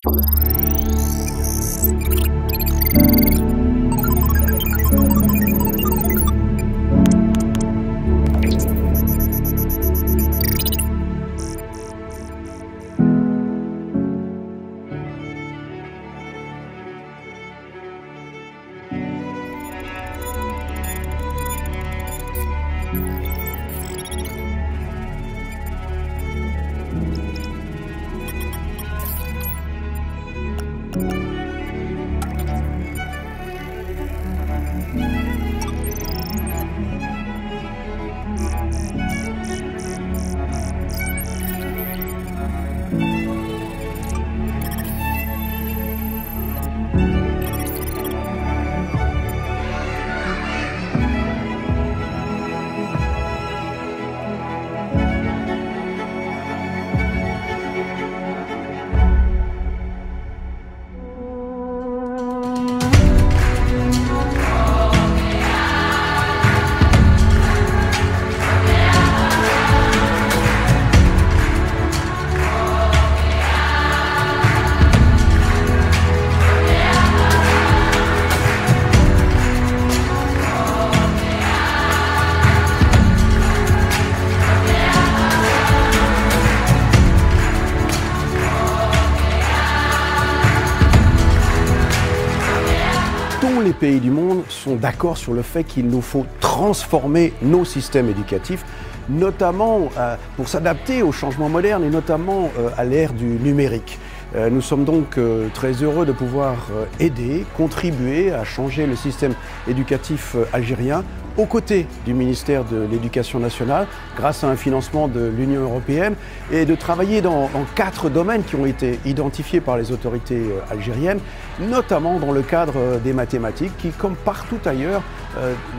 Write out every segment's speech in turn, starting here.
Tous les pays du monde sont d'accord sur le fait qu'il nous faut transformer nos systèmes éducatifs, notamment pour s'adapter aux changements modernes et notamment à l'ère du numérique. Nous sommes donc très heureux de pouvoir aider, contribuer à changer le système éducatif algérien aux côtés du ministère de l'Éducation nationale grâce à un financement de l'Union européenne et de travailler dans 4 domaines qui ont été identifiés par les autorités algériennes, notamment dans le cadre des mathématiques qui, comme partout ailleurs,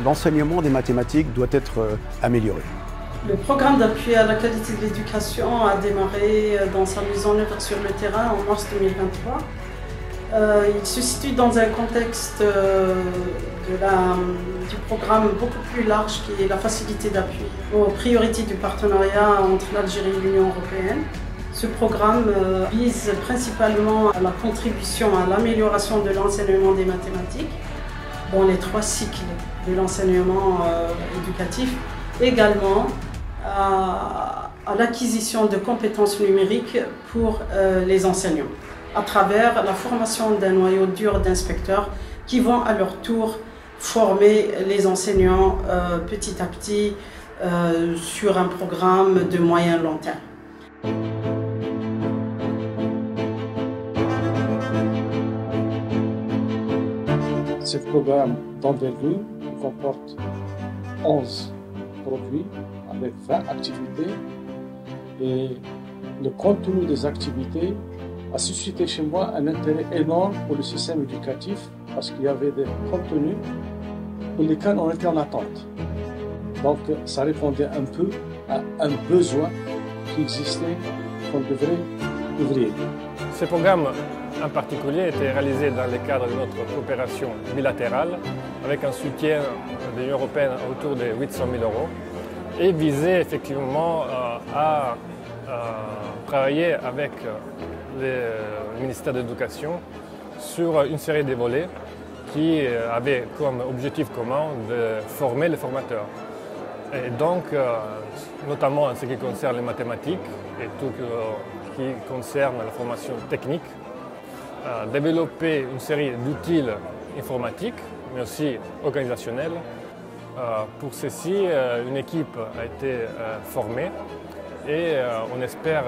l'enseignement des mathématiques doit être amélioré. Le programme d'appui à la qualité de l'éducation a démarré dans sa mise en œuvre sur le terrain en mars 2023. Il se situe dans un contexte du programme beaucoup plus large qui est la facilité d'appui aux priorités du partenariat entre l'Algérie et l'Union européenne. Ce programme vise principalement à la contribution à l'amélioration de l'enseignement des mathématiques dans les 3 cycles de l'enseignement éducatif, également à l'acquisition de compétences numériques pour les enseignants, à travers la formation d'un noyau dur d'inspecteurs qui vont à leur tour former les enseignants petit à petit sur un programme de moyen long terme. Ce programme d'envergure comporte 11 produits avec 20 activités et le contenu des activités a suscité chez moi un intérêt énorme pour le système éducatif parce qu'il y avait des contenus pour lesquels on était en attente. Donc ça répondait un peu à un besoin qui existait qu'on devrait ouvrir. Ce programme en particulier était réalisé dans le cadre de notre coopération bilatérale avec un soutien de l'Union européenne autour de 800 000 € et visait effectivement à travailler avec le ministère de l'Éducation sur une série de volets qui avaient comme objectif commun de former les formateurs. Et donc, notamment en ce qui concerne les mathématiques et tout ce qui concerne la formation technique, développer une série d'outils informatiques, mais aussi organisationnels. Pour ceci, une équipe a été formée et on espère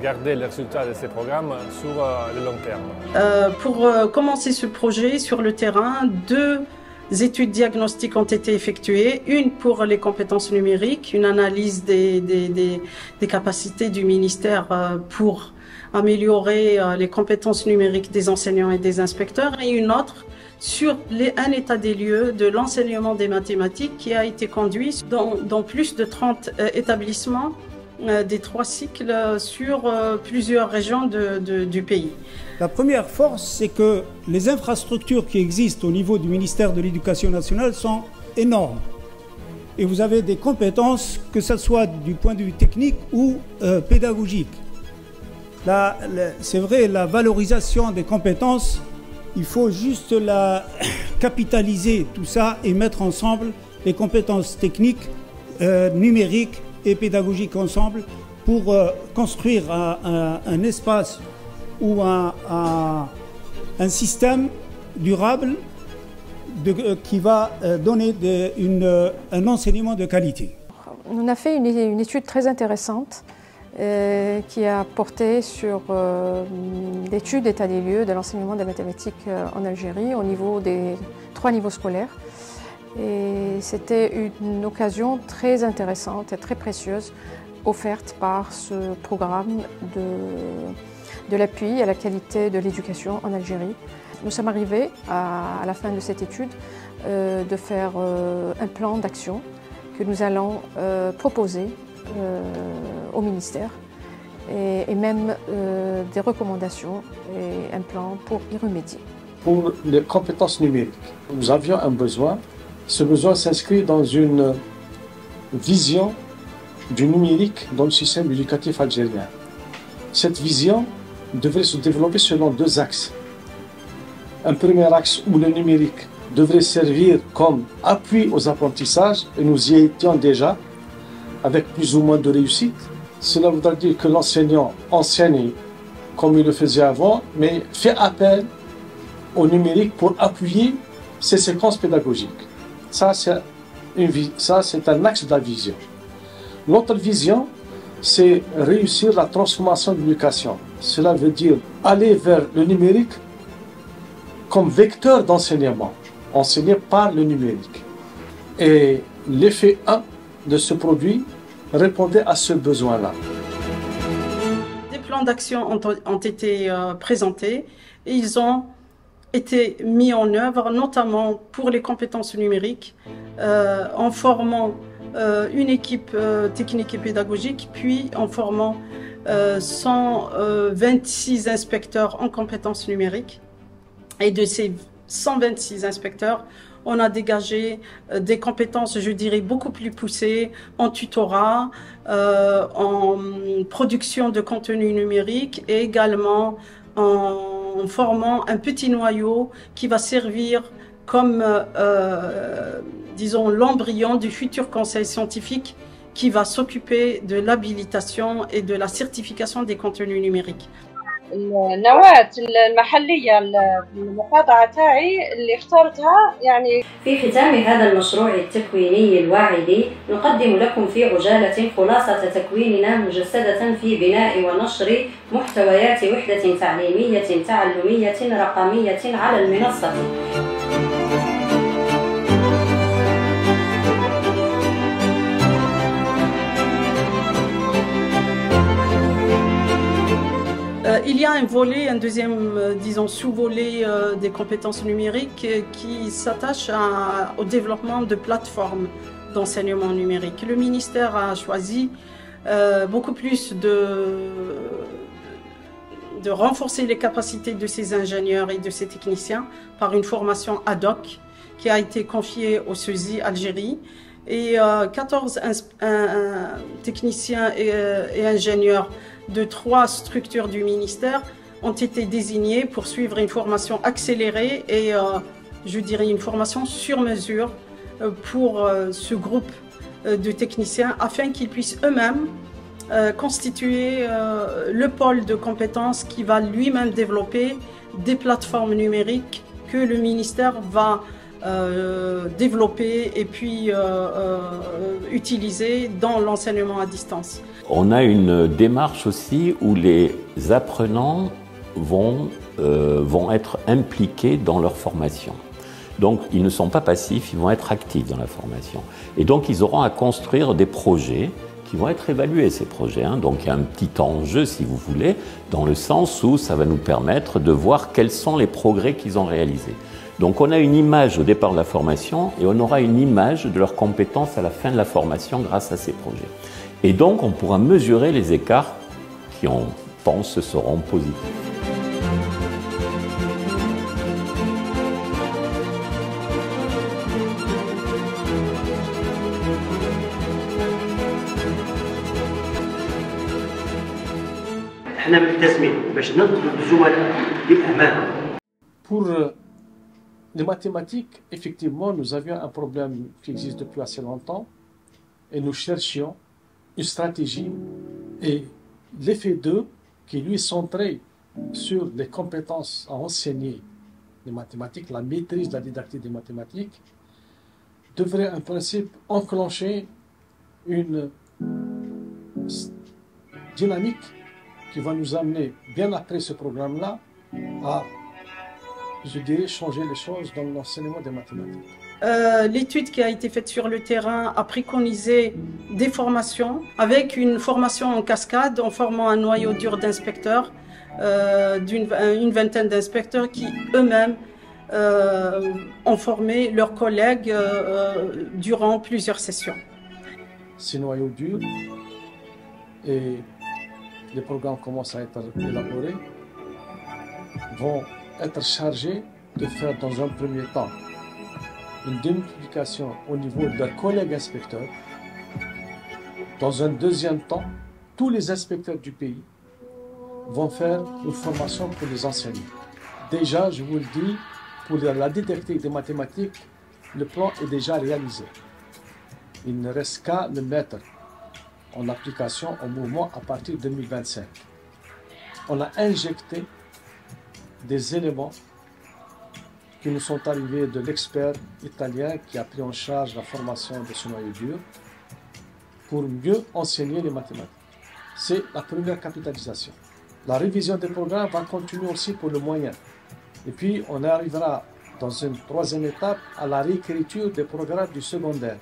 garder les résultats de ces programmes sur le long terme. Pour commencer ce projet sur le terrain, 2 études diagnostiques ont été effectuées, une pour les compétences numériques, une analyse des capacités du ministère pour améliorer les compétences numériques des enseignants et des inspecteurs, et une autre sur un état des lieux de l'enseignement des mathématiques qui a été conduit dans plus de 30 établissements des 3 cycles sur plusieurs régions du pays. La première force, c'est que les infrastructures qui existent au niveau du ministère de l'Éducation nationale sont énormes. Et vous avez des compétences, que ce soit du point de vue technique ou pédagogique. c'est vrai, la valorisation des compétences, il faut juste la capitaliser tout ça et mettre ensemble les compétences techniques, numériques et pédagogiques ensemble pour construire un espace ou un système durable qui va donner un enseignement de qualité. On a fait une étude très intéressante qui a porté sur l'étude d'état des lieux de l'enseignement des mathématiques en Algérie au niveau des 3 niveaux scolaires. Et c'était une occasion très intéressante et très précieuse offerte par ce programme de l'appui à la qualité de l'éducation en Algérie. Nous sommes arrivés à la fin de cette étude de faire un plan d'action que nous allons proposer au ministère et même des recommandations et un plan pour y remédier. Pour les compétences numériques, nous avions un besoin. Ce besoin s'inscrit dans une vision du numérique dans le système éducatif algérien. Cette vision devrait se développer selon 2 axes. Un premier axe où le numérique devrait servir comme appui aux apprentissages, et nous y étions déjà, avec plus ou moins de réussite. Cela voudra dire que l'enseignant enseigne comme il le faisait avant, mais fait appel au numérique pour appuyer ses séquences pédagogiques. Ça, c'est un axe de la vision. L'autre vision, c'est réussir la transformation de l'éducation. Cela veut dire aller vers le numérique comme vecteur d'enseignement, enseigné par le numérique. Et l'effet 1 de ce produit répondait à ce besoin-là. Des plans d'action ont été présentés et ils ont été mis en œuvre, notamment pour les compétences numériques, en formant une équipe technique et pédagogique, puis en formant 126 inspecteurs en compétences numériques. Et de ces 126 inspecteurs, on a dégagé des compétences, je dirais, beaucoup plus poussées en tutorat, en production de contenu numérique et également en formant un petit noyau qui va servir comme, disons, l'embryon du futur conseil scientifique qui va s'occuper de l'habilitation et de la certification des contenus numériques. النواة المحلية المقاطعة تاعي اللي اخترتها يعني في ختام هذا المشروع التكويني الواعد نقدم لكم في عجالة خلاصة تكويننا مجسدة في بناء ونشر محتويات وحدة تعليمية تعلمية رقمية على المنصة. Il y a un volet, un deuxième, disons, sous-volet des compétences numériques qui s'attache au développement de plateformes d'enseignement numérique. Le ministère a choisi beaucoup plus de renforcer les capacités de ses ingénieurs et de ses techniciens par une formation ad hoc qui a été confiée au CESI Algérie. Et 14 techniciens et ingénieurs de 3 structures du ministère ont été désignés pour suivre une formation accélérée et, je dirais, une formation sur mesure pour ce groupe de techniciens afin qu'ils puissent eux-mêmes constituer le pôle de compétences qui va lui-même développer des plateformes numériques que le ministère va développer et puis utiliser dans l'enseignement à distance. On a une démarche aussi où les apprenants vont être impliqués dans leur formation. Donc ils ne sont pas passifs, ils vont être actifs dans la formation. Et donc ils auront à construire des projets qui vont être évalués, ces projets. Donc il y a un petit enjeu, si vous voulez, dans le sens où ça va nous permettre de voir quels sont les progrès qu'ils ont réalisés. Donc on a une image au départ de la formation et on aura une image de leurs compétences à la fin de la formation grâce à ces projets. Et donc on pourra mesurer les écarts qui, on pense, seront positifs. Pour les mathématiques, effectivement, nous avions un problème qui existe depuis assez longtemps et nous cherchions une stratégie et l'effet 2 qui lui est centré sur les compétences à enseigner les mathématiques, la maîtrise de la didactique des mathématiques, devrait en principe enclencher une dynamique qui va nous amener, bien après ce programme-là, à, je dirais, changer les choses dans l'enseignement des mathématiques. L'étude qui a été faite sur le terrain a préconisé des formations, avec une formation en cascade en formant un noyau dur d'inspecteurs, une vingtaine d'inspecteurs qui eux-mêmes ont formé leurs collègues durant plusieurs sessions. Ces noyaux durs et les programmes commencent à être élaborés vont être chargés de faire dans un premier temps une démultiplication au niveau de leurs collègues inspecteurs. Dans un deuxième temps, tous les inspecteurs du pays vont faire une formation pour les enseignants. Déjà, je vous le dis, pour la didactique des mathématiques, le plan est déjà réalisé. Il ne reste qu'à le mettre en application, en mouvement à partir de 2025. On a injecté des éléments qui nous sont arrivés de l'expert italien qui a pris en charge la formation de ce noyau dur pour mieux enseigner les mathématiques. C'est la première capitalisation. La révision des programmes va continuer aussi pour le moyen. Et puis, on arrivera dans une troisième étape à la réécriture des programmes du secondaire.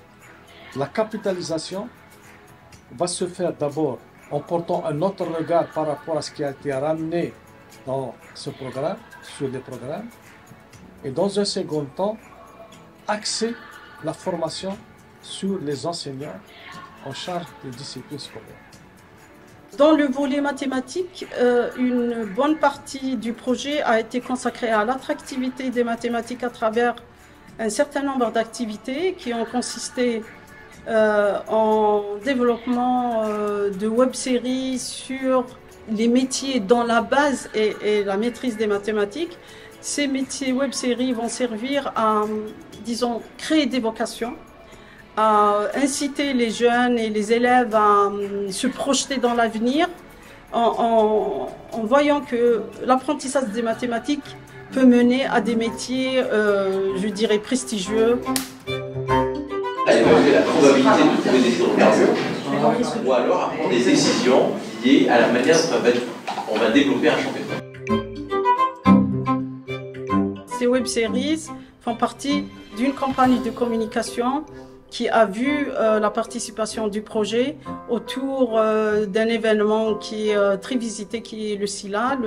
La capitalisation va se faire d'abord en portant un autre regard par rapport à ce qui a été ramené dans ce programme, sur les programmes, et dans un second temps, axer la formation sur les enseignants en charge des disciplines scolaires. Dans le volet mathématique, une bonne partie du projet a été consacrée à l'attractivité des mathématiques à travers un certain nombre d'activités qui ont consisté en développement de web-séries sur les métiers dans la base et la maîtrise des mathématiques. Ces métiers web-séries vont servir à, disons, créer des vocations, à inciter les jeunes et les élèves à se projeter dans l'avenir en voyant que l'apprentissage des mathématiques peut mener à des métiers, je dirais, prestigieux. La probabilité de trouver des hydrocarbures ou alors à prendre des décisions liées à la manière dont on va développer un championnat. Ces web-séries font partie d'une campagne de communication qui a vu la participation du projet autour d'un événement qui est très visité, qui est le SILA,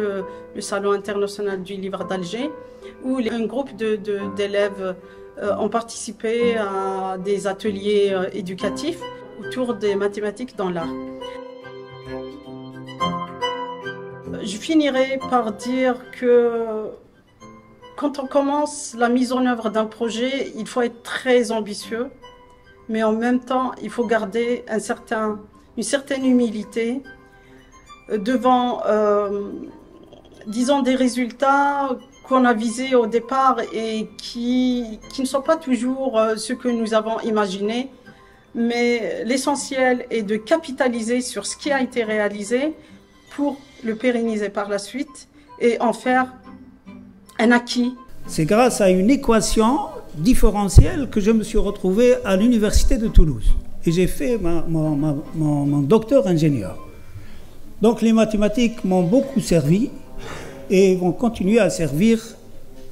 le Salon international du livre d'Alger, où un groupe d'élèves ont participé à des ateliers éducatifs autour des mathématiques dans l'art. Je finirai par dire que quand on commence la mise en œuvre d'un projet, il faut être très ambitieux, mais en même temps, il faut garder une certaine humilité devant, disons, des résultats qu'on a visés au départ et qui ne sont pas toujours ce que nous avons imaginé. Mais l'essentiel est de capitaliser sur ce qui a été réalisé pour le pérenniser par la suite et en faire un acquis. C'est grâce à une équation différentielle que je me suis retrouvé à l'université de Toulouse. Et j'ai fait mon docteur ingénieur. Donc les mathématiques m'ont beaucoup servi et vont continuer à servir.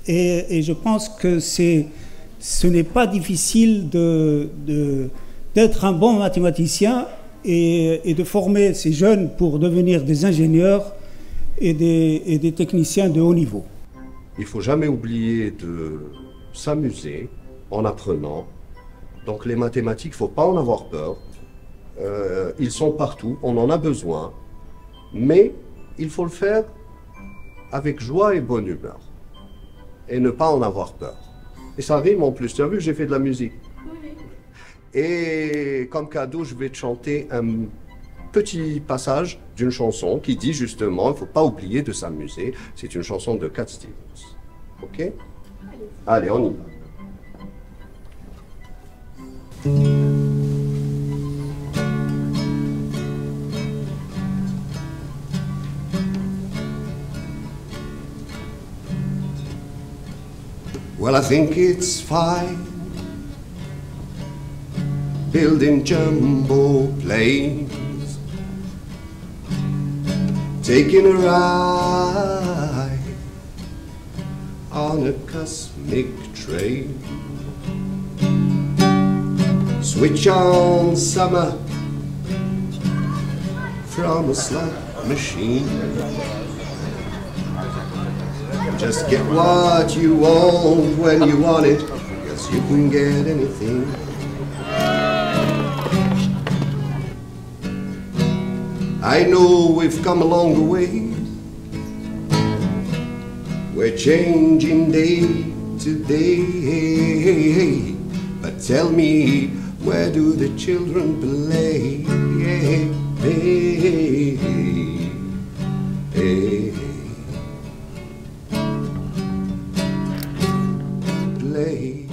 Et je pense que ce n'est pas difficile d'être un bon mathématicien et de former ces jeunes pour devenir des ingénieurs et des techniciens de haut niveau. Il ne faut jamais oublier de s'amuser en apprenant. Donc les mathématiques, il ne faut pas en avoir peur. Ils sont partout, on en a besoin. Mais il faut le faire avec joie et bonne humeur. Et ne pas en avoir peur. Et ça rime en plus. Tu as vu, j'ai fait de la musique. Oui. Et comme cadeau, je vais te chanter petit passage d'une chanson qui dit justement, il ne faut pas oublier de s'amuser. C'est une chanson de Cat Stevens. Ok? Allez, on y va. Well, I think it's fine building jumbo planes, taking a ride on a cosmic train. Switch on summer from a slot machine. Just get what you want when you want it, because you can get anything. I know we've come a long way. We're changing day to day. But tell me, where do the children play? Play.